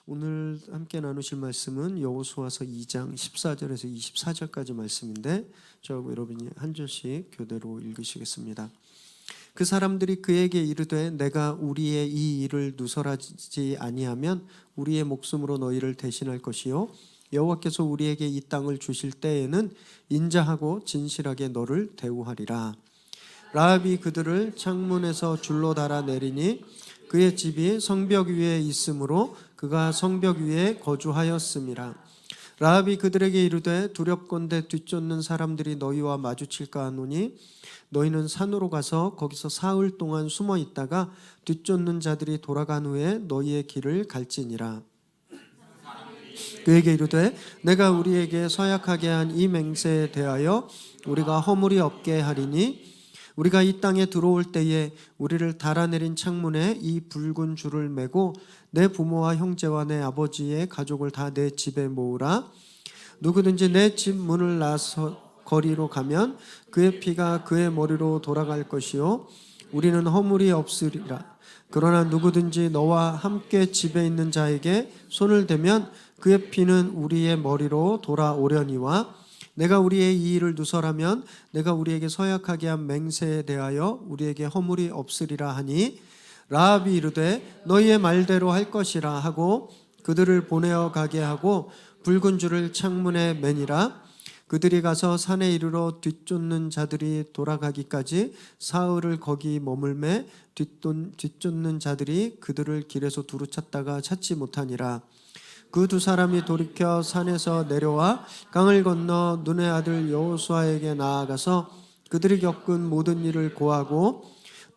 오늘 함께 나누실 말씀은 여호수아서 2장 14절에서 24절까지 말씀인데 저하고 여러분이 한 절씩 교대로 읽으시겠습니다. 그 사람들이 그에게 이르되 내가 우리의 이 일을 누설하지 아니하면 우리의 목숨으로 너희를 대신할 것이요 여호와께서 우리에게 이 땅을 주실 때에는 인자하고 진실하게 너를 대우하리라. 라합이 그들을 창문에서 줄로 달아 내리니 그의 집이 성벽 위에 있으므로 그가 성벽 위에 거주하였음이라. 라합이 그들에게 이르되 두렵건대 뒤쫓는 사람들이 너희와 마주칠까 하노니 너희는 산으로 가서 거기서 사흘 동안 숨어 있다가 뒤쫓는 자들이 돌아간 후에 너희의 길을 갈지니라. 그에게 이르되 내가 우리에게 서약하게 한 이 맹세에 대하여 우리가 허물이 없게 하리니 우리가 이 땅에 들어올 때에 우리를 달아내린 창문에 이 붉은 줄을 매고 내 부모와 형제와 내 아버지의 가족을 다 내 집에 모으라. 누구든지 내 집 문을 나서 거리로 가면 그의 피가 그의 머리로 돌아갈 것이요 우리는 허물이 없으리라. 그러나 누구든지 너와 함께 집에 있는 자에게 손을 대면 그의 피는 우리의 머리로 돌아오려니와 내가 우리의 이 일을 누설하면 내가 우리에게 서약하게 한 맹세에 대하여 우리에게 허물이 없으리라 하니 라합이 이르되 너희의 말대로 할 것이라 하고 그들을 보내어 가게 하고 붉은 줄을 창문에 매니라. 그들이 가서 산에 이르러 뒤쫓는 자들이 돌아가기까지 사흘을 거기 머물매 뒤쫓는 자들이 그들을 길에서 두루 찾다가 찾지 못하니라. 그 두 사람이 돌이켜 산에서 내려와 강을 건너 눈의 아들 여호수아에게 나아가서 그들이 겪은 모든 일을 고하고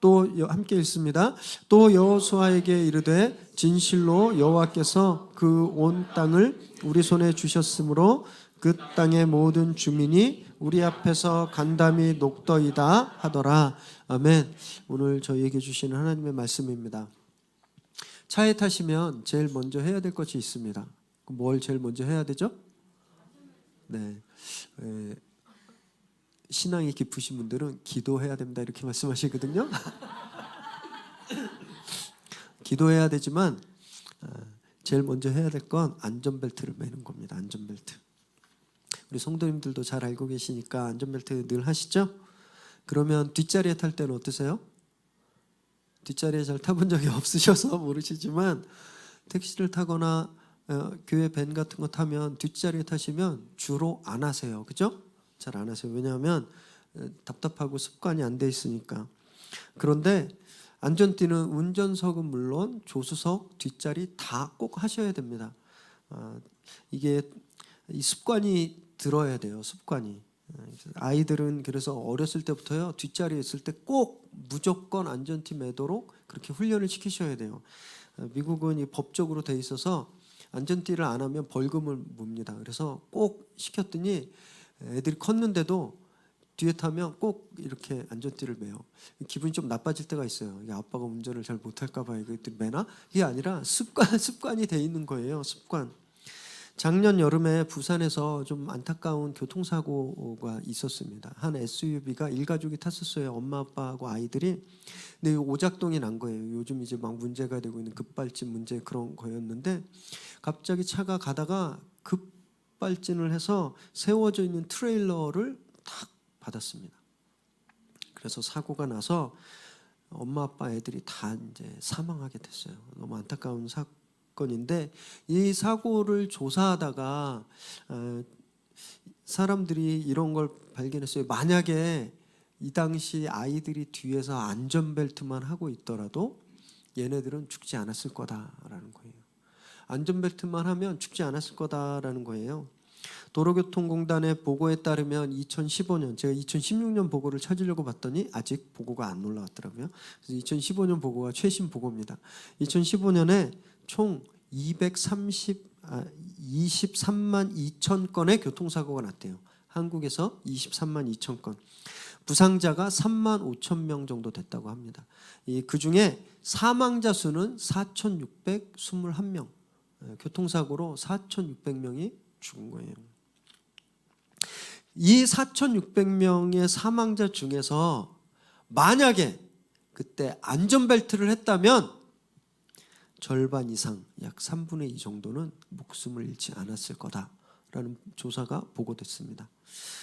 또 함께 읽습니다. 또 여호수아에게 이르되 진실로 여호와께서 그 온 땅을 우리 손에 주셨으므로 그 땅의 모든 주민이 우리 앞에서 간담이 녹더이다 하더라. 아멘. 오늘 저희에게 주시는 하나님의 말씀입니다. 차에 타시면 제일 먼저 해야 될 것이 있습니다. 뭘 제일 먼저 해야 되죠? 네, 신앙이 깊으신 분들은 기도해야 됩니다 이렇게 말씀하시거든요. 기도해야 되지만 제일 먼저 해야 될 건 안전벨트를 매는 겁니다. 안전벨트. 우리 성도님들도 잘 알고 계시니까 안전벨트 늘 하시죠? 그러면 뒷자리에 탈 때는 어떠세요? 뒷자리에 잘 타본 적이 없으셔서 모르시지만 택시를 타거나 교회 밴 같은 거 타면 뒷자리에 타시면 주로 안 하세요. 그죠? 잘 안 하세요. 왜냐하면 답답하고 습관이 안 돼 있으니까. 그런데 안전띠는 운전석은 물론 조수석, 뒷자리 다 꼭 하셔야 됩니다. 이게 이 습관이 들어야 돼요. 습관이. 아이들은 그래서 어렸을 때부터요 뒷자리에 있을 때 꼭 무조건 안전띠 매도록 그렇게 훈련을 시키셔야 돼요. 미국은 이 법적으로 돼 있어서 안전띠를 안 하면 벌금을 묻습니다. 그래서 꼭 시켰더니 애들이 컸는데도 뒤에 타면 꼭 이렇게 안전띠를 매요. 기분이 좀 나빠질 때가 있어요. 아빠가 운전을 잘 못할까 봐 이것들이 매나? 이게 아니라 습관이 돼 있는 거예요. 습관. 작년 여름에 부산에서 좀 안타까운 교통사고가 있었습니다. 한 SUV가 일가족이 탔었어요. 엄마, 아빠하고 아이들이. 근데 오작동이 난 거예요. 요즘 이제 막 문제가 되고 있는 급발진 문제 그런 거였는데 갑자기 차가 가다가 급발진을 해서 세워져 있는 트레일러를 탁 받았습니다. 그래서 사고가 나서 엄마, 아빠, 애들이 다 이제 사망하게 됐어요. 너무 안타까운 사건인데 이 사고를 조사하다가 사람들이 이런 걸 발견했어요. 만약에 이 당시 아이들이 뒤에서 안전벨트만 하고 있더라도 얘네들은 죽지 않았을 거다라는 거예요. 안전벨트만 하면 죽지 않았을 거다라는 거예요. 도로교통공단의 보고에 따르면 2015년, 제가 2016년 보고를 찾으려고 봤더니 아직 보고가 안 올라왔더라고요. 그래서 2015년 보고가 최신 보고입니다. 2015년에 총 23만 2천 건의 교통사고가 났대요. 한국에서 23만 2천 건. 부상자가 3만 5천 명 정도 됐다고 합니다. 그중에 사망자 수는 4,621명. 교통사고로 4,600명이 죽은 거예요. 이 4,600명의 사망자 중에서 만약에 그때 안전벨트를 했다면 절반 이상, 약 3분의 2 정도는 목숨을 잃지 않았을 거다라는 조사가 보고됐습니다.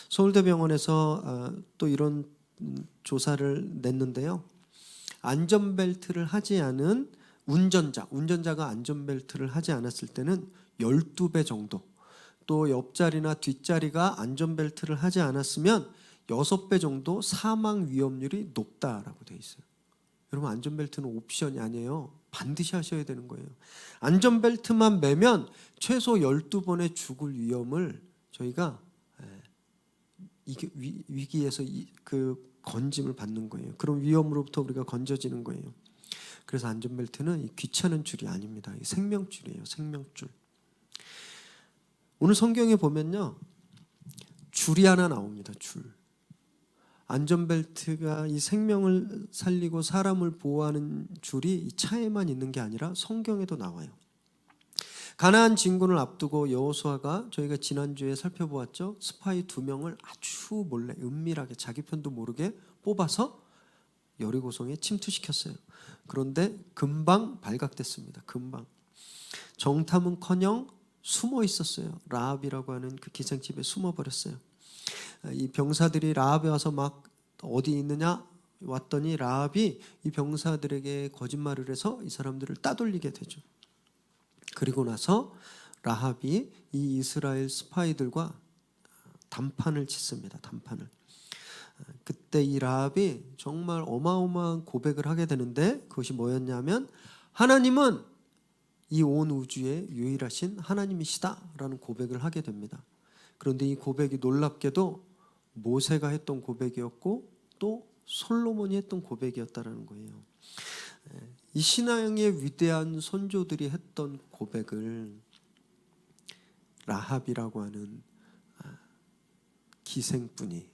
서울대병원에서 또 이런 조사를 냈는데요. 안전벨트를 하지 않은 운전자가 안전벨트를 하지 않았을 때는 12배 정도, 또 옆자리나 뒷자리가 안전벨트를 하지 않았으면 6배 정도 사망 위험률이 높다라고 되어 있어요. 여러분, 안전벨트는 옵션이 아니에요. 반드시 하셔야 되는 거예요. 안전벨트만 매면 최소 12번의 죽을 위험을 저희가 위기에서 그 건짐을 받는 거예요. 그런 위험으로부터 우리가 건져지는 거예요. 그래서 안전벨트는 귀찮은 줄이 아닙니다. 생명줄이에요. 생명줄. 오늘 성경에 보면요, 줄이 하나 나옵니다. 줄. 안전벨트가 이 생명을 살리고 사람을 보호하는 줄이 이 차에만 있는 게 아니라 성경에도 나와요. 가나안 진군을 앞두고 여호수아가 저희가 지난주에 살펴보았죠. 스파이 2명을 아주 몰래 은밀하게 자기 편도 모르게 뽑아서 여리고성에 침투시켰어요. 그런데 금방 발각됐습니다. 금방. 정탐은커녕 숨어 있었어요. 라합이라고 하는 그 기생집에 숨어버렸어요. 이 병사들이 라합에 와서 막 어디 있느냐 왔더니 라합이 이 병사들에게 거짓말을 해서 이 사람들을 따돌리게 되죠. 그리고 나서 라합이 이 이스라엘 스파이들과 단판을 짓습니다. 단판을. 그때 이 라합이 정말 어마어마한 고백을 하게 되는데, 그것이 뭐였냐면 하나님은 이 온 우주의 유일하신 하나님이시다라는 고백을 하게 됩니다. 그런데 이 고백이 놀랍게도 모세가 했던 고백이었고 또 솔로몬이 했던 고백이었다라는 거예요. 이 신앙의 위대한 선조들이 했던 고백을 라합이라고 하는 기생꾼이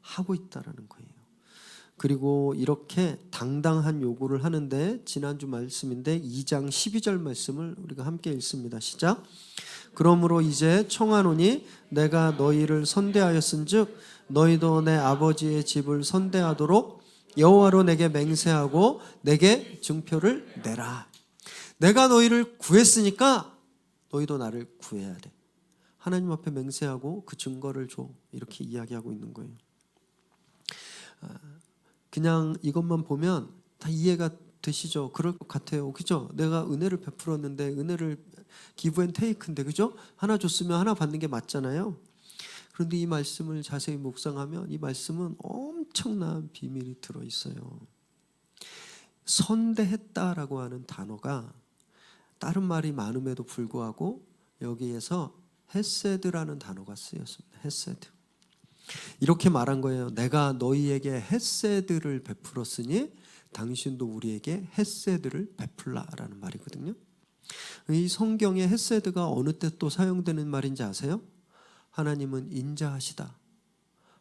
하고 있다라는 거예요. 그리고 이렇게 당당한 요구를 하는데, 지난주 말씀인데 2장 12절 말씀을 우리가 함께 읽습니다. 시작. 그러므로 이제 청하노니 내가 너희를 선대하였은즉 너희도 내 아버지의 집을 선대하도록 여호와로 내게 맹세하고 내게 증표를 내라. 내가 너희를 구했으니까 너희도 나를 구해야 돼. 하나님 앞에 맹세하고 그 증거를 줘. 이렇게 이야기하고 있는 거예요. 그냥 이것만 보면 다 이해가 되시죠? 그럴 것 같아요. 그죠? 내가 은혜를 베풀었는데, 은혜를 기브 앤 테이크인데, 그죠? 하나 줬으면 하나 받는 게 맞잖아요. 그런데 이 말씀을 자세히 묵상하면 이 말씀은 엄청난 비밀이 들어있어요. 선대했다라고 하는 단어가 다른 말이 많음에도 불구하고 여기에서 헤세드라는 단어가 쓰였습니다. 헤세드. 이렇게 말한 거예요. 내가 너희에게 헤세드를 베풀었으니 당신도 우리에게 헤세드를 베풀라라는 말이거든요. 이 성경에 헤세드가 어느 때 또 사용되는 말인지 아세요? 하나님은 인자하시다,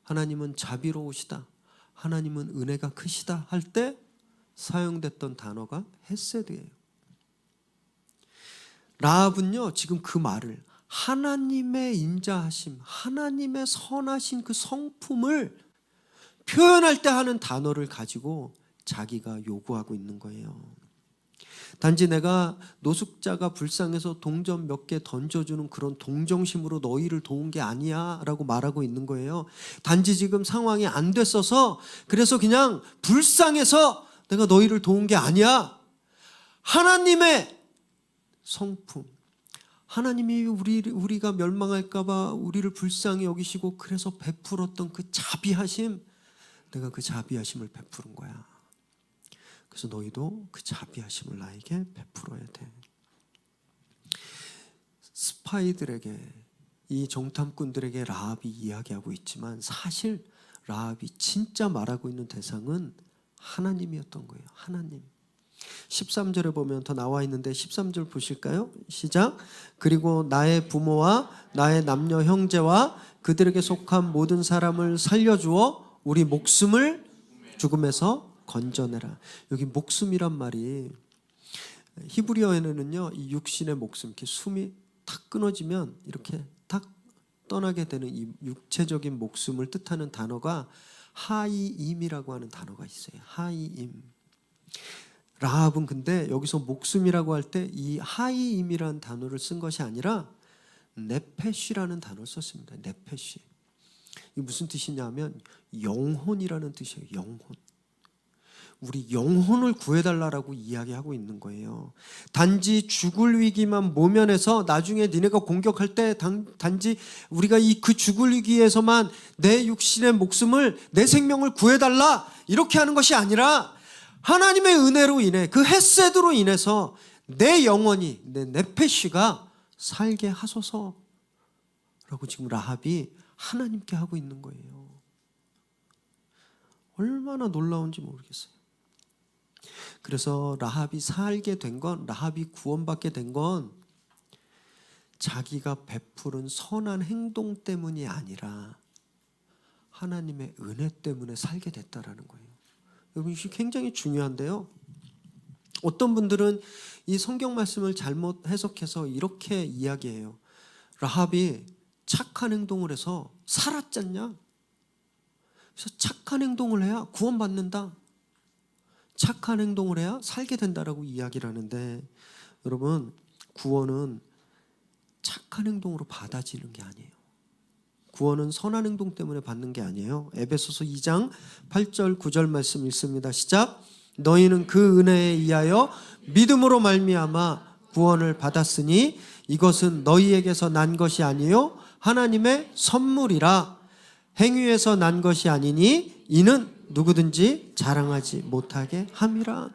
하나님은 자비로우시다, 하나님은 은혜가 크시다 할 때 사용됐던 단어가 헤세드예요. 라합은요, 지금 그 말을 하나님의 인자하심, 하나님의 선하신 그 성품을 표현할 때 하는 단어를 가지고 자기가 요구하고 있는 거예요. 단지 내가 노숙자가 불쌍해서 동전 몇 개 던져주는 그런 동정심으로 너희를 도운 게 아니야 라고 말하고 있는 거예요. 단지 지금 상황이 안 됐어서, 그래서 그냥 불쌍해서 내가 너희를 도운 게 아니야. 하나님의 성품, 하나님이 우리가 멸망할까 봐 우리를 불쌍히 여기시고 그래서 베풀었던 그 자비하심, 내가 그 자비하심을 베푸는 거야. 그래서 너희도 그 자비하심을 나에게 베풀어야 돼. 스파이들에게, 이 정탐꾼들에게 라합이 이야기하고 있지만 사실 라합이 진짜 말하고 있는 대상은 하나님이었던 거예요. 하나님. 13절에 보면 더 나와 있는데 13절 보실까요? 시작. 그리고 나의 부모와 나의 남녀 형제와 그들에게 속한 모든 사람을 살려주어 우리 목숨을 죽음에서 건져내라. 여기 목숨이란 말이 히브리어에는요, 이 육신의 목숨, 이렇게 숨이 탁 끊어지면 이렇게 탁 떠나게 되는 이 육체적인 목숨을 뜻하는 단어가 하이임이라고 하는 단어가 있어요. 하이임. 라합은 근데 여기서 목숨이라고 할 때 이 하이임이라는 단어를 쓴 것이 아니라 네페쉬라는 단어를 썼습니다. 네페쉬. 이 무슨 뜻이냐면 영혼이라는 뜻이에요. 영혼. 우리 영혼을 구해달라고 이야기하고 있는 거예요. 단지 죽을 위기만 모면해서 나중에 니네가 공격할 때 단지 우리가 그 죽을 위기에서만 내 육신의 목숨을, 내 생명을 구해달라 이렇게 하는 것이 아니라 하나님의 은혜로 인해, 그 헤세드로 인해서 내 영혼이, 내 네페쉬가 살게 하소서라고 지금 라합이 하나님께 하고 있는 거예요. 얼마나 놀라운지 모르겠어요. 그래서 라합이 살게 된 건, 라합이 구원받게 된 건 자기가 베푸른 선한 행동 때문이 아니라 하나님의 은혜 때문에 살게 됐다라는 거예요. 여러분, 이게 굉장히 중요한데요. 어떤 분들은 이 성경 말씀을 잘못 해석해서 이렇게 이야기해요. 라합이 착한 행동을 해서 살았잖냐? 그래서 착한 행동을 해야 구원받는다. 착한 행동을 해야 살게 된다라고 이야기를 하는데, 여러분, 구원은 착한 행동으로 받아지는 게 아니에요. 구원은 선한 행동 때문에 받는 게 아니에요. 에베소서 2장 8절 9절 말씀 읽습니다. 시작. 너희는 그 은혜에 의하여 믿음으로 말미암아 구원을 받았으니 이것은 너희에게서 난 것이 아니요 하나님의 선물이라. 행위에서 난 것이 아니니 이는 누구든지 자랑하지 못하게 함이라.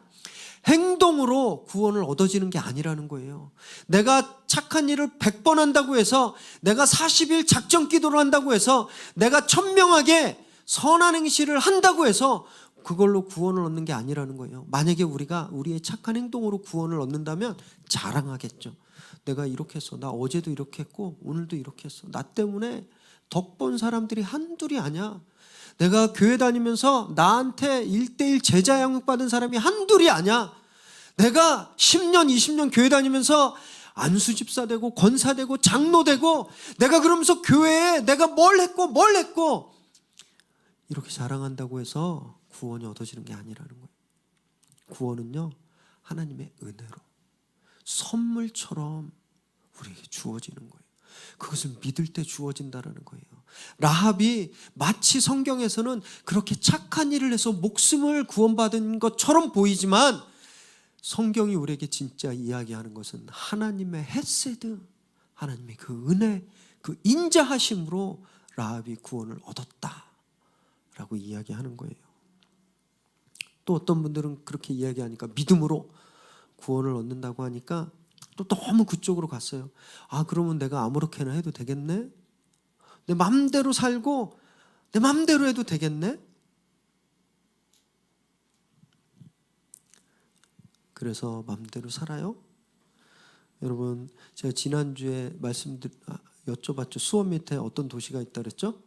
행동으로 구원을 얻어지는 게 아니라는 거예요. 내가 착한 일을 100번 한다고 해서, 내가 40일 작정 기도를 한다고 해서, 내가 천명하게 선한 행실을 한다고 해서 그걸로 구원을 얻는 게 아니라는 거예요. 만약에 우리가 우리의 착한 행동으로 구원을 얻는다면 자랑하겠죠. 내가 이렇게 했어. 나 어제도 이렇게 했고 오늘도 이렇게 했어. 나 때문에 덕본 사람들이 한둘이 아니야. 내가 교회 다니면서 나한테 1:1 제자 양육 받은 사람이 한둘이 아니야. 내가 10년, 20년 교회 다니면서 안수집사 되고 권사 되고 장로 되고, 내가 그러면서 교회에 내가 뭘 했고 이렇게 자랑한다고 해서 구원이 얻어지는 게 아니라는 거예요. 구원은요, 하나님의 은혜로 선물처럼 우리에게 주어지는 거예요. 그것은 믿을 때 주어진다라는 거예요. 라합이 마치 성경에서는 그렇게 착한 일을 해서 목숨을 구원받은 것처럼 보이지만, 성경이 우리에게 진짜 이야기하는 것은 하나님의 헤세드, 하나님의 그 은혜, 그 인자하심으로 라합이 구원을 얻었다라고 이야기하는 거예요. 또 어떤 분들은 그렇게 이야기하니까, 믿음으로 구원을 얻는다고 하니까 또 너무 그쪽으로 갔어요. 아, 그러면 내가 아무렇게나 해도 되겠네? 내 맘대로 살고 내 맘대로 해도 되겠네? 그래서 맘대로 살아요? 여러분, 제가 지난주에 여쭤봤죠. 수원 밑에 어떤 도시가 있다 그랬죠?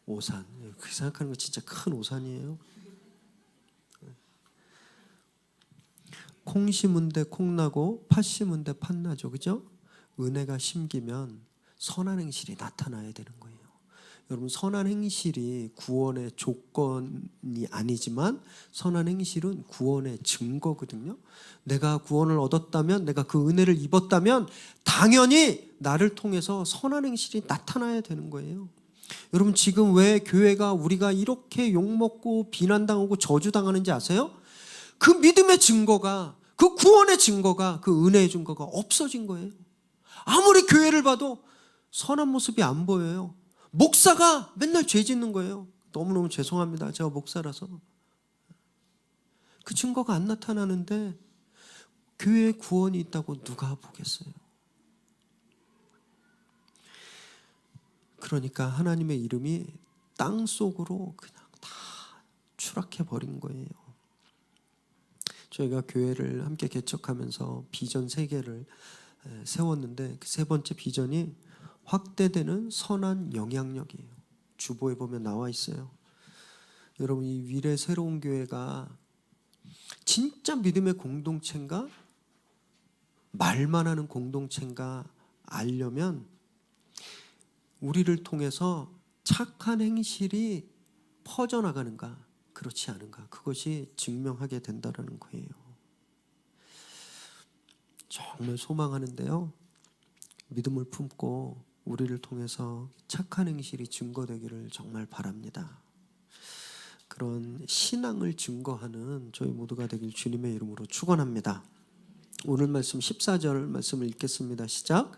오산. 그렇게 생각하는 거 진짜 큰 오산이에요. 콩 심은 데 콩 나고 팥 심은 데 팥 나죠. 그죠? 은혜가 심기면 선한 행실이 나타나야 되는 거예요. 여러분, 선한 행실이 구원의 조건이 아니지만 선한 행실은 구원의 증거거든요. 내가 구원을 얻었다면, 내가 그 은혜를 입었다면 당연히 나를 통해서 선한 행실이 나타나야 되는 거예요. 여러분, 지금 왜 교회가 우리가 이렇게 욕먹고 비난당하고 저주당하는지 아세요? 그 믿음의 증거가, 그 구원의 증거가, 그 은혜의 증거가 없어진 거예요. 아무리 교회를 봐도 선한 모습이 안 보여요. 목사가 맨날 죄 짓는 거예요. 너무너무 죄송합니다. 제가 목사라서. 그 증거가 안 나타나는데 교회에 구원이 있다고 누가 보겠어요? 그러니까 하나님의 이름이 땅 속으로 그냥 다 추락해 버린 거예요. 저희가 교회를 함께 개척하면서 비전 3개를 세웠는데, 그 3번째 비전이 확대되는 선한 영향력이에요. 주보에 보면 나와 있어요. 여러분, 이 위례 새로운 교회가 진짜 믿음의 공동체인가, 말만 하는 공동체인가 알려면 우리를 통해서 착한 행실이 퍼져나가는가 그렇지 않은가 그것이 증명하게 된다는 거예요. 정말 소망하는데요, 믿음을 품고 우리를 통해서 착한 행실이 증거되기를 정말 바랍니다. 그런 신앙을 증거하는 저희 모두가 되길 주님의 이름으로 축원합니다. 오늘 말씀 14절 말씀을 읽겠습니다. 시작.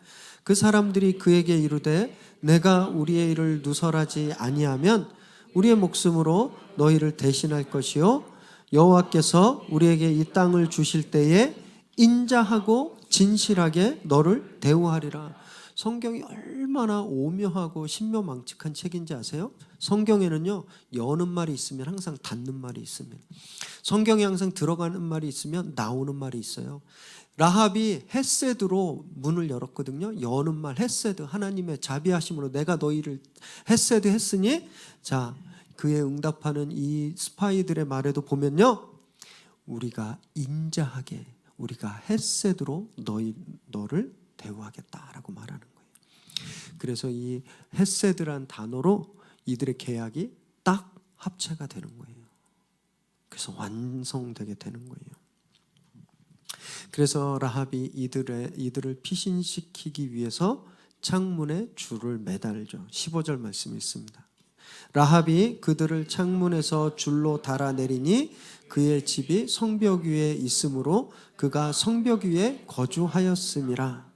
그 사람들이 그에게 이르되 내가 우리의 일을 누설하지 아니하면 우리의 목숨으로 너희를 대신할 것이요 여호와께서 우리에게 이 땅을 주실 때에 인자하고 진실하게 너를 대우하리라. 성경이 얼마나 오묘하고 신묘망측한 책인지 아세요? 성경에는요, 여는 말이 있으면 항상 닫는 말이 있습니다. 성경에 항상 들어가는 말이 있으면 나오는 말이 있어요. 라합이 헤세드로 문을 열었거든요. 여는 말 헤세드, 하나님의 자비하심으로 내가 너희를 헤세드 했으니, 자, 그에 응답하는 이 스파이들의 말에도 보면요, 우리가 인자하게, 우리가 헤세드로 너를 대우하겠다라고 말하는 거예요. 그래서 이 헤세드란 단어로 이들의 계약이 딱 합체가 되는 거예요. 그래서 완성되게 되는 거예요. 그래서 라합이 이들을 피신시키기 위해서 창문에 줄을 매달죠. 15절 말씀이 있습니다. 라합이 그들을 창문에서 줄로 달아내리니 그의 집이 성벽 위에 있으므로 그가 성벽 위에 거주하였음이라.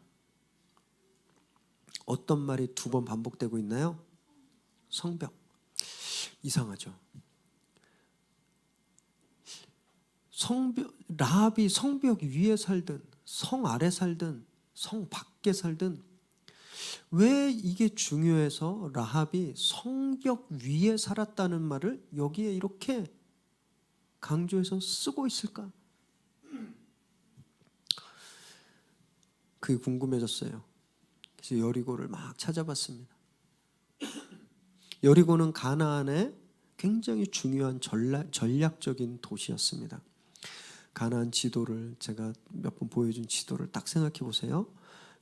어떤 말이 두 번 반복되고 있나요? 성벽. 이상하죠. 라합이 성벽 위에 살든 성 아래 살든 성 밖에 살든 왜 이게 중요해서 라합이 성벽 위에 살았다는 말을 여기에 이렇게 강조해서 쓰고 있을까? 그게 궁금해졌어요. 그래서 여리고를 막 찾아봤습니다. 여리고는 가나안의 굉장히 중요한 전략적인 도시였습니다. 가나안 지도를 제가 몇 번 보여준 지도를 딱 생각해 보세요.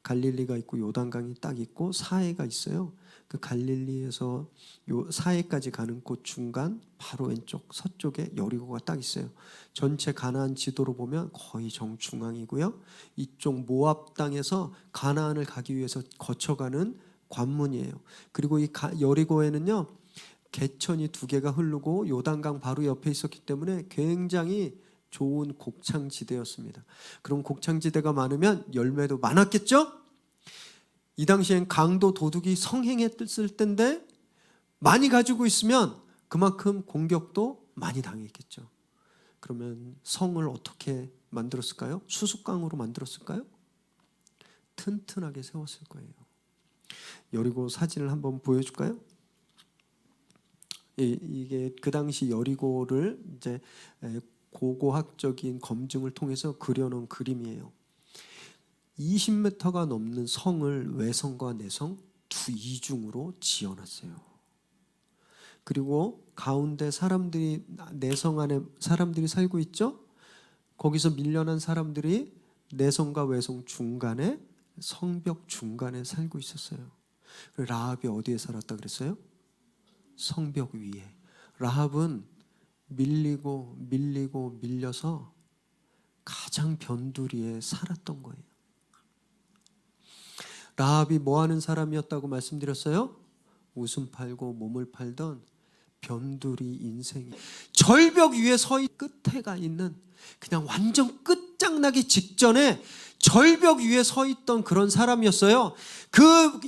갈릴리가 있고 요단강이 딱 있고 사해가 있어요. 그 갈릴리에서 요 사해까지 가는 곳 중간 바로 왼쪽 서쪽에 여리고가 딱 있어요. 전체 가나안 지도로 보면 거의 정중앙이고요. 이쪽 모압 땅에서 가나안을 가기 위해서 거쳐가는 관문이에요. 그리고 이 여리고에는요, 개천이 두 개가 흐르고 요단강 바로 옆에 있었기 때문에 굉장히 좋은 곡창지대였습니다. 그럼 곡창지대가 많으면 열매도 많았겠죠? 이 당시엔 강도 도둑이 성행했을 때인데 많이 가지고 있으면 그만큼 공격도 많이 당했겠죠. 그러면 성을 어떻게 만들었을까요? 수수깡으로 만들었을까요? 튼튼하게 세웠을 거예요. 여리고 사진을 한번 보여줄까요? 이게 그 당시 여리고를 이제 고고학적인 검증을 통해서 그려놓은 그림이에요. 20m가 넘는 성을 외성과 내성 두 이중으로 지어놨어요. 그리고 가운데 사람들이, 내성 안에 사람들이 살고 있죠? 거기서 밀려난 사람들이 내성과 외성 중간에, 성벽 중간에 살고 있었어요. 라합이 어디에 살았다 그랬어요? 성벽 위에. 라합은 밀리고 밀려서 가장 변두리에 살았던 거예요. 라합이 뭐 하는 사람이었다고 말씀드렸어요? 웃음 팔고 몸을 팔던 변두리 인생이, 절벽 위에 끝에가 있는, 그냥 완전 끝장나기 직전에 절벽 위에 서 있던 그런 사람이었어요.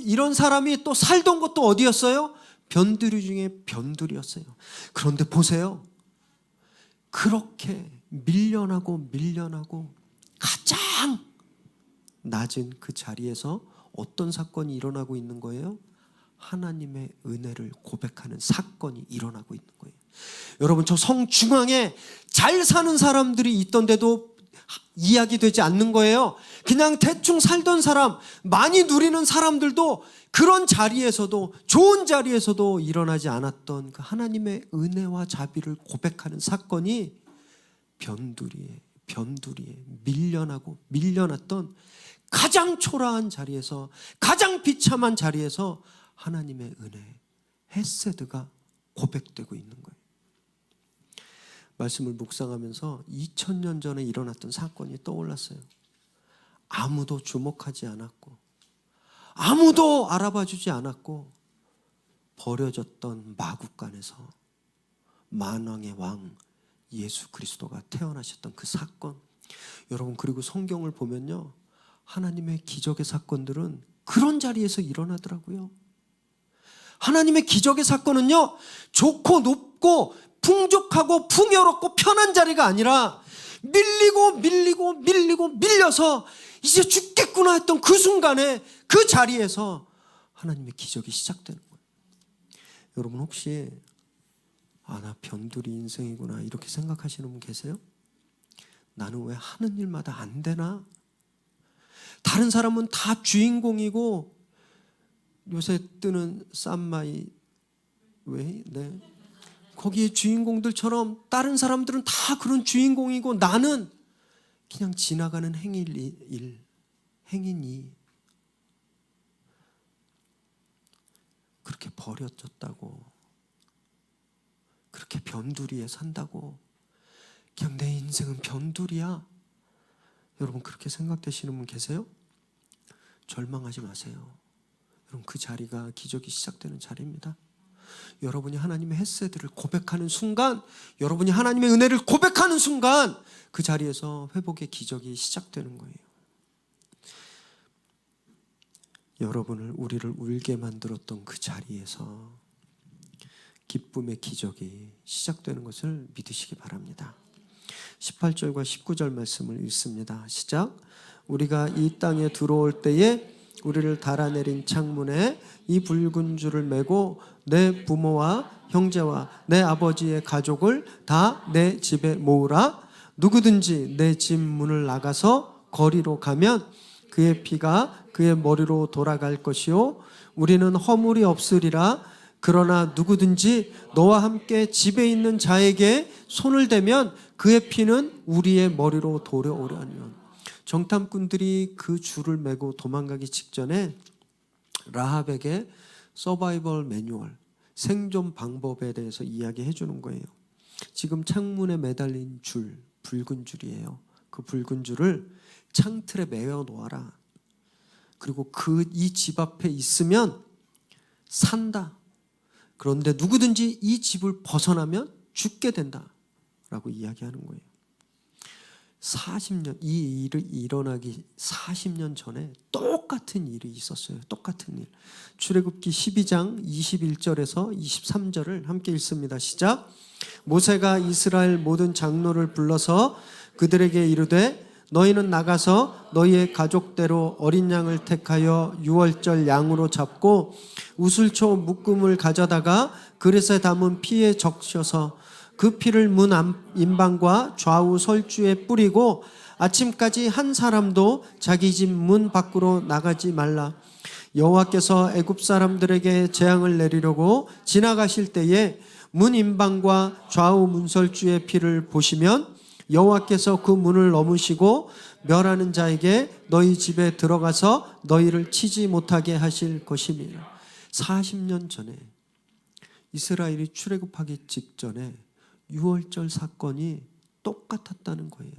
이런 사람이 또 살던 곳도 어디였어요? 변두리 중에 변두리였어요. 그런데 보세요. 그렇게 밀려나고 가장 낮은 그 자리에서 어떤 사건이 일어나고 있는 거예요? 하나님의 은혜를 고백하는 사건이 일어나고 있는 거예요. 여러분, 저 성 중앙에 잘 사는 사람들이 있던데도 이야기되지 않는 거예요. 그냥 대충 살던 사람, 많이 누리는 사람들도 그런 자리에서도, 좋은 자리에서도 일어나지 않았던 그 하나님의 은혜와 자비를 고백하는 사건이 변두리에 밀려났던 가장 초라한 자리에서, 가장 비참한 자리에서 하나님의 은혜, 헤세드가 고백되고 있는 거예요. 말씀을 묵상하면서 2000년 전에 일어났던 사건이 떠올랐어요. 아무도 주목하지 않았고 아무도 알아봐주지 않았고 버려졌던 마국간에서 만왕의 왕 예수 그리스도가 태어나셨던 그 사건. 여러분, 그리고 성경을 보면요, 하나님의 기적의 사건들은 그런 자리에서 일어나더라고요. 하나님의 기적의 사건은요, 좋고 높고 풍족하고 풍요롭고 편한 자리가 아니라 밀려서 이제 죽겠구나 했던 그 순간에 그 자리에서 하나님의 기적이 시작되는 거예요. 여러분, 혹시 나 변두리 인생이구나 이렇게 생각하시는 분 계세요? 나는 왜 하는 일마다 안 되나? 다른 사람은 다 주인공이고, 요새 뜨는 쌈마이 왜? 네. 거기에 주인공들처럼 다른 사람들은 다 그런 주인공이고 나는 그냥 지나가는 행인이 그렇게 버려졌다고, 그렇게 변두리에 산다고, 그냥 내 인생은 변두리야. 여러분, 그렇게 생각되시는 분 계세요? 절망하지 마세요. 여러분, 그 자리가 기적이 시작되는 자리입니다. 여러분이 하나님의 햇새들을 고백하는 순간, 여러분이 하나님의 은혜를 고백하는 순간 그 자리에서 회복의 기적이 시작되는 거예요. 우리를 울게 만들었던 그 자리에서 기쁨의 기적이 시작되는 것을 믿으시기 바랍니다. 18절과 19절 말씀을 읽습니다. 시작. 우리가 이 땅에 들어올 때에 우리를 달아내린 창문에 이 붉은 줄을 메고 내 부모와 형제와 내 아버지의 가족을 다 내 집에 모으라. 누구든지 내 집 문을 나가서 거리로 가면 그의 피가 그의 머리로 돌아갈 것이요 우리는 허물이 없으리라. 그러나 누구든지 너와 함께 집에 있는 자에게 손을 대면 그의 피는 우리의 머리로 돌아오려니와. 정탐꾼들이 그 줄을 메고 도망가기 직전에 라합에게 서바이벌 매뉴얼, 생존 방법에 대해서 이야기해 주는 거예요. 지금 창문에 매달린 줄, 붉은 줄이에요. 그 붉은 줄을 창틀에 매어 놓아라. 그리고 이 집 앞에 있으면 산다. 그런데 누구든지 이 집을 벗어나면 죽게 된다 라고 이야기하는 거예요. 40년, 이 일이 일어나기 40년 전에 똑같은 일이 있었어요. 똑같은 일. 출애굽기 12장 21절에서 23절을 함께 읽습니다. 시작. 모세가 이스라엘 모든 장로를 불러서 그들에게 이르되 너희는 나가서 너희의 가족대로 어린 양을 택하여 유월절 양으로 잡고 우슬초 묶음을 가져다가 그릇에 담은 피에 적셔서 그 피를 문 인방과 좌우 설주에 뿌리고 아침까지 한 사람도 자기 집 문 밖으로 나가지 말라. 여호와께서 애굽 사람들에게 재앙을 내리려고 지나가실 때에 문 인방과 좌우 문설주의 피를 보시면 여호와께서 그 문을 넘으시고 멸하는 자에게 너희 집에 들어가서 너희를 치지 못하게 하실 것입니다. 40년 전에 이스라엘이 출애굽하기 직전에 유월절 사건이 똑같았다는 거예요.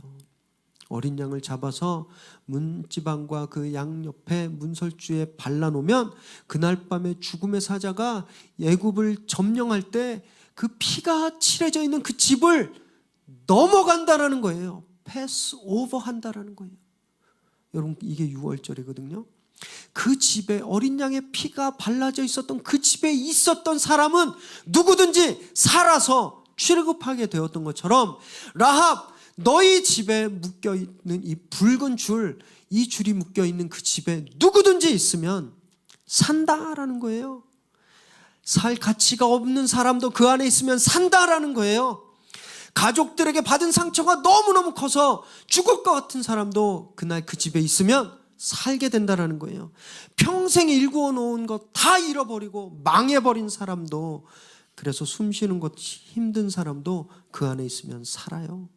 어린 양을 잡아서 문지방과 그 양 옆에 문설주에 발라놓으면 그날 밤에 죽음의 사자가 애굽을 점령할 때 그 피가 칠해져 있는 그 집을 넘어간다라는 거예요. 패스 오버 한다라는 거예요. 여러분, 이게 유월절이거든요. 그 집에 어린 양의 피가 발라져 있었던 그 집에 있었던 사람은 누구든지 살아서 출애굽하게 되었던 것처럼 라합, 너희 집에 묶여있는 이 붉은 줄, 이 줄이 묶여있는 그 집에 누구든지 있으면 산다라는 거예요. 살 가치가 없는 사람도 그 안에 있으면 산다라는 거예요. 가족들에게 받은 상처가 너무너무 커서 죽을 것 같은 사람도 그날 그 집에 있으면 살게 된다라는 거예요. 평생 일구어 놓은 것 다 잃어버리고 망해버린 사람도, 그래서 숨 쉬는 것이 힘든 사람도 그 안에 있으면 살아요.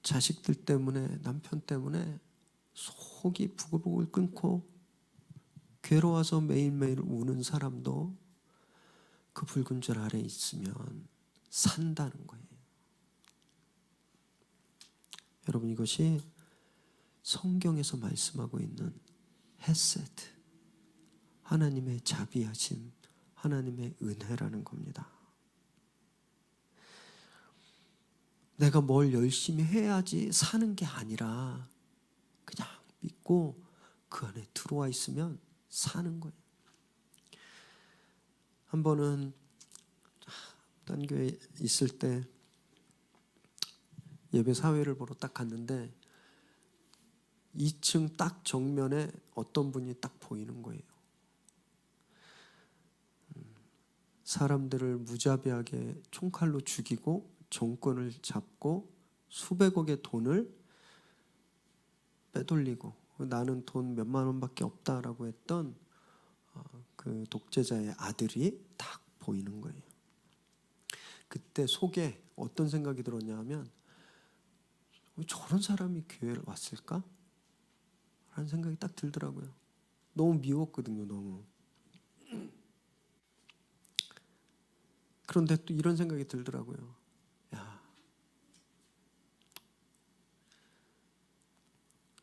자식들 때문에, 남편 때문에 속이 부글부글 끓고 괴로워서 매일매일 우는 사람도 그 붉은 줄 아래 있으면 산다는 거예요. 여러분, 이것이 성경에서 말씀하고 있는 헤세드, 하나님의 자비하심, 하나님의 은혜라는 겁니다. 내가 뭘 열심히 해야지 사는 게 아니라 그냥 믿고 그 안에 들어와 있으면 사는 거예요. 한 번은 딴 교회 있을 때 예배 사회를 보러 딱 갔는데 2층 딱 정면에 어떤 분이 딱 보이는 거예요. 사람들을 무자비하게 총칼로 죽이고 정권을 잡고 수백억의 돈을 빼돌리고 나는 돈 몇만 원밖에 없다라고 했던 그 독재자의 아들이 딱 보이는 거예요. 그때 속에 어떤 생각이 들었냐 하면 왜 저런 사람이 교회에 왔을까? 라는 생각이 딱 들더라고요. 너무 미웠거든요. 너무. 그런데 또 이런 생각이 들더라고요. 야,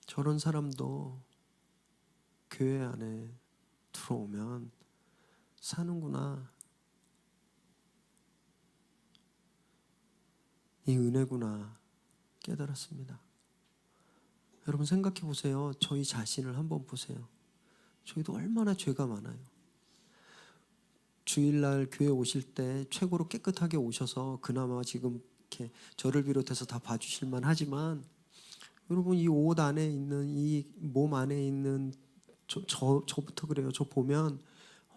저런 사람도 교회 안에 들어오면 사는구나. 이 은혜구나 깨달았습니다. 여러분 생각해 보세요. 저희 자신을 한번 보세요. 저희도 얼마나 죄가 많아요. 주일날 교회 오실 때 최고로 깨끗하게 오셔서 그나마 지금 이렇게 저를 비롯해서 다 봐주실 만하지만 여러분 이 옷 안에 있는 이 몸 안에 있는 저부터 그래요. 저 보면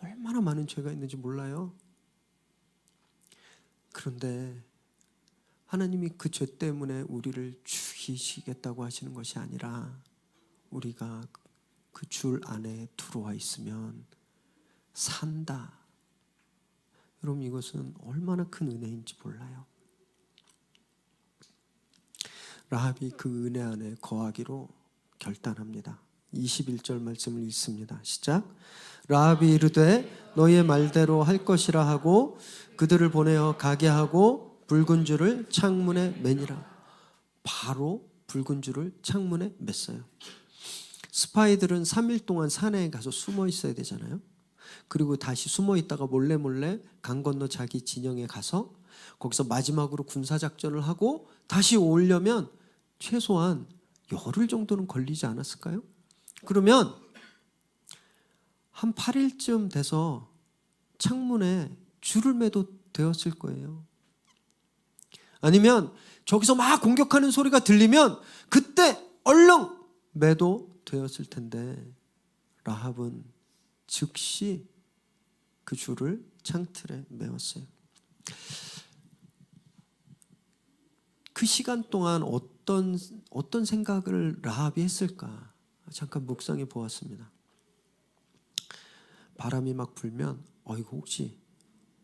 얼마나 많은 죄가 있는지 몰라요. 그런데 하나님이 그 죄 때문에 우리를 죽이시겠다고 하시는 것이 아니라 우리가 그 줄 안에 들어와 있으면 산다. 여러분 이것은 얼마나 큰 은혜인지 몰라요. 라합이 그 은혜 안에 거하기로 결단합니다. 21절 말씀을 읽습니다. 시작. 라합이 이르되 너희의 말대로 할 것이라 하고 그들을 보내어 가게 하고 붉은 줄을 창문에 매니라. 바로 붉은 줄을 창문에 맸어요. 스파이들은 3일 동안 산에 가서 숨어 있어야 되잖아요. 그리고 다시 숨어 있다가 몰래 강 건너 자기 진영에 가서 거기서 마지막으로 군사작전을 하고 다시 오려면 최소한 열흘 정도는 걸리지 않았을까요? 그러면 한 8일쯤 돼서 창문에 줄을 매도 되었을 거예요. 아니면 저기서 막 공격하는 소리가 들리면 그때 얼렁 매도 되었을 텐데 라합은 즉시 그 줄을 창틀에 메었어요. 그 시간 동안 어떤 생각을 라합이 했을까? 잠깐 묵상해 보았습니다. 바람이 막 불면 이거 혹시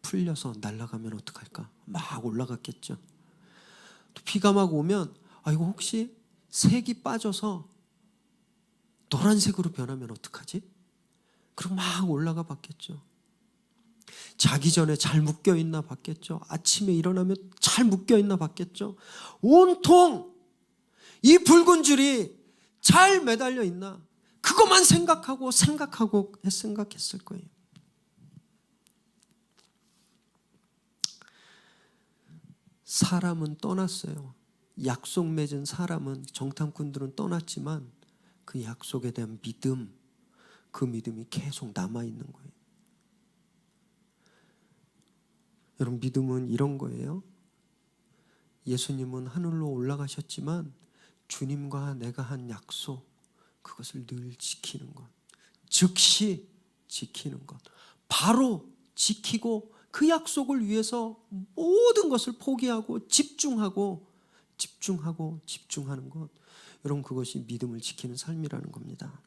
풀려서 날아가면 어떡할까? 막 올라갔겠죠. 또 비가 막 오면 이거 혹시 색이 빠져서 노란색으로 변하면 어떡하지? 그리고 막 올라가 봤겠죠. 자기 전에 잘 묶여있나 봤겠죠. 아침에 일어나면 잘 묶여있나 봤겠죠. 온통 이 붉은 줄이 잘 매달려 있나 그것만 생각했을 거예요. 사람은 떠났어요. 약속 맺은 사람은 정탐꾼들은 떠났지만 그 약속에 대한 믿음, 그 믿음이 계속 남아있는 거예요. 여러분 믿음은 이런 거예요. 예수님은 하늘로 올라가셨지만 주님과 내가 한 약속 그것을 늘 지키는 것, 즉시 지키는 것, 바로 지키고 그 약속을 위해서 모든 것을 포기하고 집중하는 것. 여러분 그것이 믿음을 지키는 삶이라는 겁니다.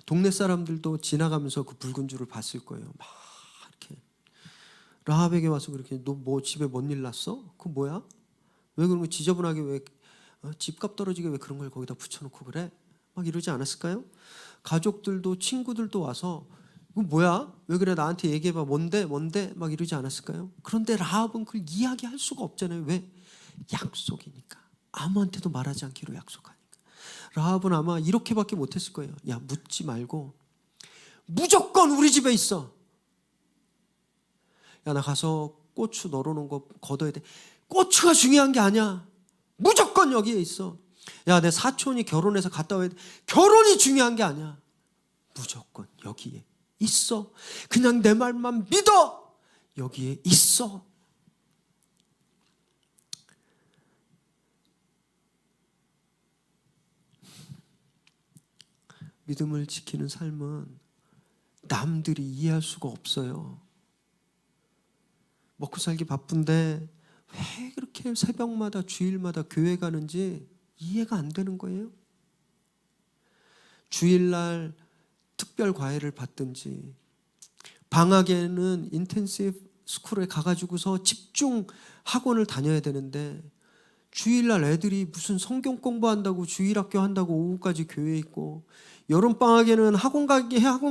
동네 사람들도 지나가면서 그 붉은 줄을 봤을 거예요. 막 이렇게 라합에게 와서 그렇게 너 뭐 집에 뭔 일 났어? 그거 뭐야? 왜 그런 거 지저분하게 왜 집값 떨어지게 왜 그런 걸 거기다 붙여놓고 그래? 막 이러지 않았을까요? 가족들도 친구들도 와서 이거 뭐야? 왜 그래? 나한테 얘기해봐. 뭔데? 막 이러지 않았을까요? 그런데 라합은 그걸 이야기할 수가 없잖아요. 왜? 약속이니까. 아무한테도 말하지 않기로 약속하니까. 라합은 아마 이렇게밖에 못했을 거예요. 야, 묻지 말고 무조건 우리 집에 있어. 야, 나 가서 고추 널어놓은 거 걷어야 돼. 고추가 중요한 게 아니야. 무조건 여기에 있어. 야, 내 사촌이 결혼해서 갔다 와야 돼. 결혼이 중요한 게 아니야. 무조건 여기에 있어. 그냥 내 말만 믿어. 여기에 있어. 믿음을 지키는 삶은 남들이 이해할 수가 없어요. 먹고 살기 바쁜데 왜 그렇게 새벽마다 주일마다 교회 가는지 이해가 안 되는 거예요. 주일날 특별 과외를 받든지 방학에는 인텐시브 스쿨에 가가지고서 집중 학원을 다녀야 되는데 주일날 애들이 무슨 성경 공부한다고 주일학교 한다고 오후까지 교회에 있고 여름방학에는 학원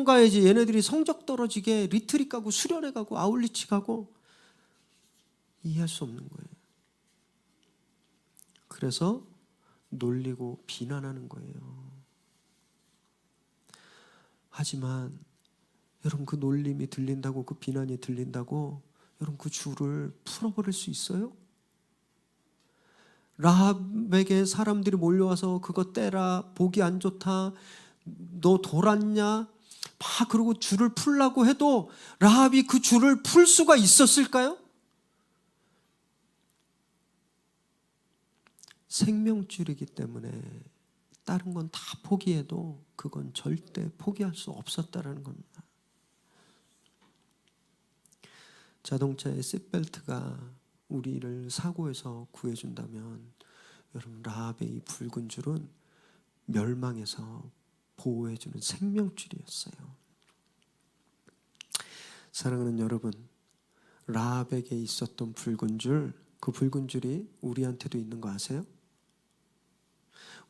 가야지 얘네들이 성적 떨어지게 리트릿 가고 수련회 가고 아울리치 가고 이해할 수 없는 거예요. 그래서 놀리고 비난하는 거예요. 하지만 여러분 그 놀림이 들린다고 그 비난이 들린다고 여러분 그 줄을 풀어버릴 수 있어요? 라합에게 사람들이 몰려와서 그거 떼라, 보기 안 좋다, 너 돌았냐 막 그러고 줄을 풀라고 해도 라합이 그 줄을 풀 수가 있었을까요? 생명줄이기 때문에 다른 건 다 포기해도 그건 절대 포기할 수 없었다라는 겁니다. 자동차의 시트벨트가 우리를 사고에서 구해준다면 여러분 라합의 이 붉은 줄은 멸망에서 보호해주는 생명줄이었어요. 사랑하는 여러분, 라합에게 있었던 붉은 줄, 그 붉은 줄이 우리한테도 있는 거 아세요?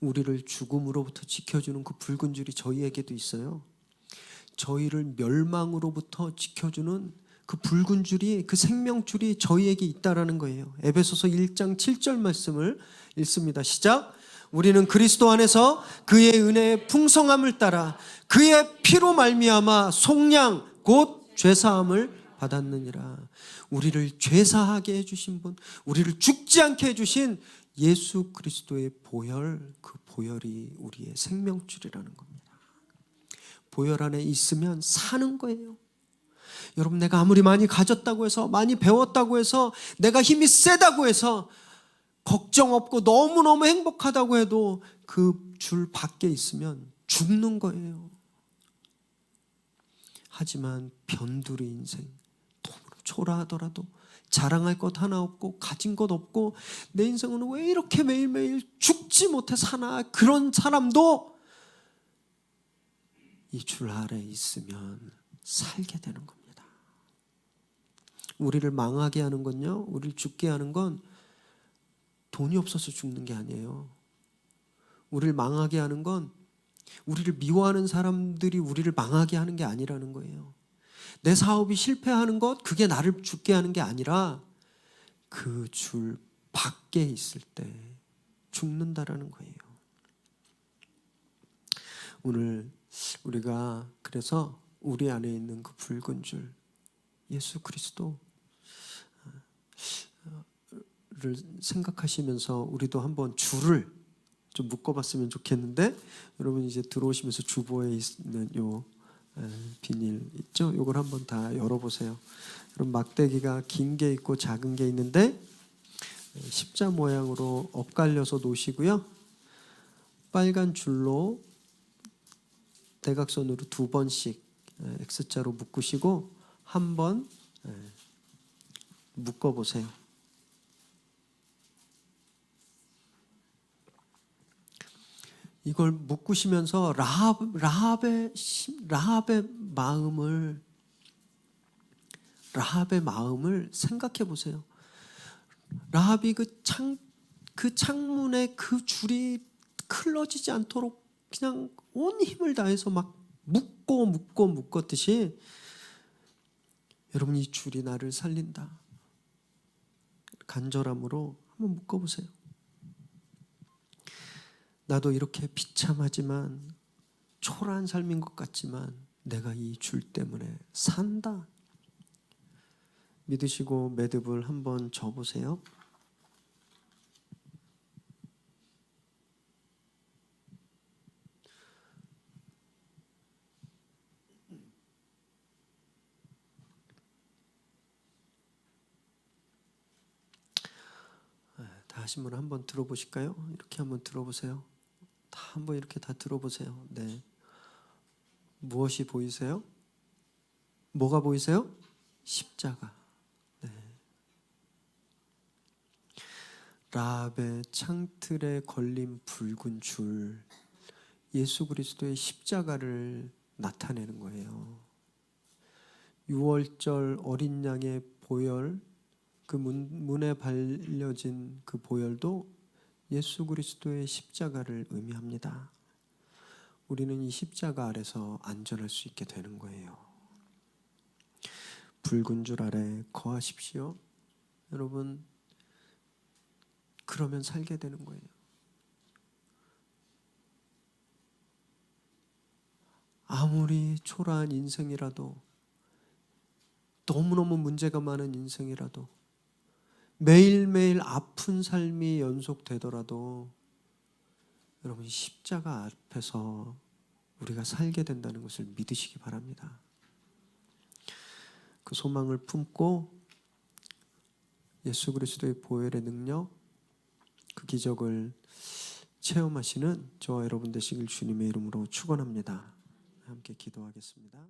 우리를 죽음으로부터 지켜주는 그 붉은 줄이 저희에게도 있어요. 저희를 멸망으로부터 지켜주는 그 붉은 줄이, 그 생명줄이 저희에게 있다라는 거예요. 에베소서 1장 7절 말씀을 읽습니다. 시작. 우리는 그리스도 안에서 그의 은혜의 풍성함을 따라 그의 피로 말미암아 속량 곧 죄사함을 받았느니라. 우리를 죄사하게 해주신 분, 우리를 죽지 않게 해주신 예수 그리스도의 보혈, 그 보혈이 우리의 생명줄이라는 겁니다. 보혈 안에 있으면 사는 거예요. 여러분, 내가 아무리 많이 가졌다고 해서, 많이 배웠다고 해서, 내가 힘이 세다고 해서 걱정 없고 너무너무 행복하다고 해도 그 줄 밖에 있으면 죽는 거예요. 하지만 변두리 인생, 너무나 초라하더라도 자랑할 것 하나 없고 가진 것 없고 내 인생은 왜 이렇게 매일매일 죽지 못해 사나, 그런 사람도 이 줄 아래 있으면 살게 되는 겁니다. 우리를 망하게 하는 건요, 우리를 죽게 하는 건 돈이 없어서 죽는 게 아니에요. 우리를 망하게 하는 건 우리를 미워하는 사람들이 우리를 망하게 하는 게 아니라는 거예요. 내 사업이 실패하는 것, 그게 나를 죽게 하는 게 아니라 그 줄 밖에 있을 때 죽는다라는 거예요. 오늘 우리가 그래서 우리 안에 있는 그 붉은 줄, 예수 그리스도를 생각하시면서 우리도 한번 줄을 좀 묶어봤으면 좋겠는데, 여러분 이제 들어오시면서 주보에 있는 요 비닐 있죠? 요걸 한번 다 열어보세요. 그럼 막대기가 긴 게 있고 작은 게 있는데 십자 모양으로 엇갈려서 놓으시고요. 빨간 줄로 대각선으로 2번씩 X자로 묶으시고 한번 묶어보세요. 이걸 묶으시면서 라합의 마음을 생각해 보세요. 라합이 그 창문에 그 줄이 클러지지 않도록 그냥 온 힘을 다해서 막 묶었듯이 여러분 이 줄이 나를 살린다. 간절함으로 한번 묶어보세요. 나도 이렇게 비참하지만 초라한 삶인 것 같지만 내가 이 줄 때문에 산다. 믿으시고 매듭을 한번 져보세요. 다 하신 분 한번 들어보실까요? 이렇게 한번 들어보세요. 다 한번 이렇게 다 들어보세요. 네. 무엇이 보이세요? 뭐가 보이세요? 십자가. 네. 라합의 창틀에 걸린 붉은 줄, 예수 그리스도의 십자가를 나타내는 거예요. 유월절 어린 양의 보혈, 그 문에 발려진 그 보혈도 예수 그리스도의 십자가를 의미합니다. 우리는 이 십자가 아래서 안전할 수 있게 되는 거예요. 붉은 줄 아래 거하십시오. 여러분, 그러면 살게 되는 거예요. 아무리 초라한 인생이라도, 너무너무 문제가 많은 인생이라도, 매일매일 아픈 삶이 연속되더라도 여러분 십자가 앞에서 우리가 살게 된다는 것을 믿으시기 바랍니다. 그 소망을 품고 예수 그리스도의 보혈의 능력, 그 기적을 체험하시는 저와 여러분 되시길 주님의 이름으로 축원합니다. 함께 기도하겠습니다.